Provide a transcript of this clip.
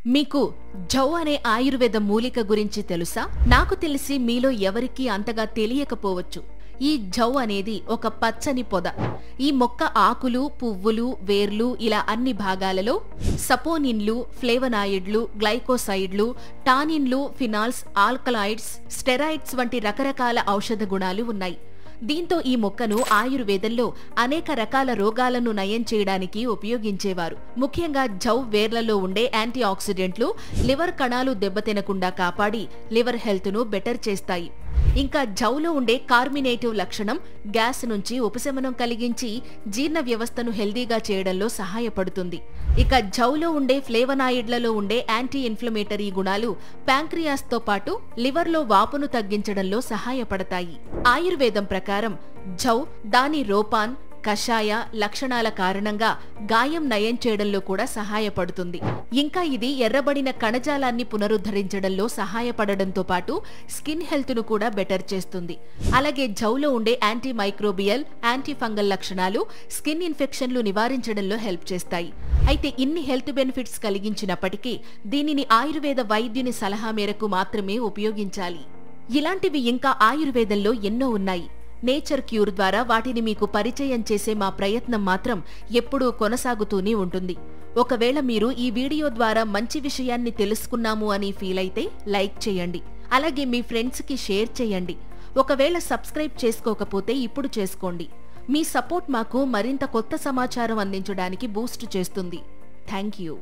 మీకు జౌ అనే ఆయుర్వేద మూలిక గురించి తెలుసా? నాకు తెలిసి మీలో ఎవరికీ అంతగా తెలియకపోవచ్చు. ఈ జౌ అనేది ఒక పచ్చని పొద. ఈ మొక్క ఆకులు, పువ్వులు, వేర్లు ఇలా అన్ని భాగాలలో సపోనిన్లు, ఫ్లేవనాయిడ్లు, గ్లైకోసైడ్లు, టానిన్లు, ఫినాల్స్, ఆల్కలాయిడ్స్, స్టెరాయిడ్స్ వంటి రకరకాల ఔషధ గుణాలు ఉన్నాయి. దీంతో ఈ మొక్కను ఆయుర్వేదంలో అనేక రకాల రోగాలను నయం చేయడానికి ఉపయోగించేవారు. ముఖ్యంగా జౌ వేర్లలో ఉండే యాంటీ ఆక్సిడెంట్లు లివర్ కణాలు దెబ్బతినకుండా కాపాడి లివర్ హెల్త్ ను బెటర్ చేస్తాయి. ఇంకా జౌలో ఉండే కార్మినేటివ్ లక్షణం గ్యాస్ నుంచి ఉపశమనం కలిగించి జీర్ణ వ్యవస్థను హెల్దీగా చేయడంలో సహాయపడుతుంది. ఇక జౌలో ఉండే ఫ్లేవనాయిడ్లలో ఉండే యాంటీ ఇన్ఫ్లమేటరీ గుణాలు ప్యాంక్రియాస్ తో పాటు లివర్లో వాపును తగ్గించడంలో సహాయపడతాయి. ఆయుర్వేదం ప్రకారం జౌ దాని రోపాన్, కషాయ లక్షణాల కారణంగా గాయం నయం చేయడంలో కూడా సహాయపడుతుంది. ఇంకా ఇది ఎర్రబడిన కణజాలాన్ని పునరుద్ధరించడంలో సహాయపడడంతో పాటు స్కిన్ హెల్త్ ను కూడా బెటర్ చేస్తుంది. అలాగే జౌలో ఉండే యాంటీ మైక్రోబియల్, యాంటీ ఫంగల్ లక్షణాలు స్కిన్ ఇన్ఫెక్షన్లు నివారించడంలో హెల్ప్ చేస్తాయి. అయితే ఇన్ని హెల్త్ బెనిఫిట్స్ కలిగించినప్పటికీ దీనిని ఆయుర్వేద వైద్యుని సలహా మేరకు మాత్రమే ఉపయోగించాలి. ఇలాంటివి ఇంకా ఆయుర్వేదంలో ఎన్నో ఉన్నాయి. నేచర్ క్యూర్ ద్వారా వాటిని మీకు పరిచయం చేసే మా ప్రయత్నం మాత్రం ఎప్పుడూ కొనసాగుతూనే ఉంటుంది. ఒకవేళ మీరు ఈ వీడియో ద్వారా మంచి విషయాన్ని తెలుసుకున్నాము అని ఫీల్ అయితే లైక్ చేయండి. అలాగే మీ ఫ్రెండ్స్ కి షేర్ చేయండి. ఒకవేళ సబ్స్క్రైబ్ చేసుకోకపోతే ఇప్పుడు చేసుకోండి. మీ సపోర్ట్ మాకు మరింత కొత్త సమాచారం అందించడానికి బూస్ట్ చేస్తుంది. Thank you.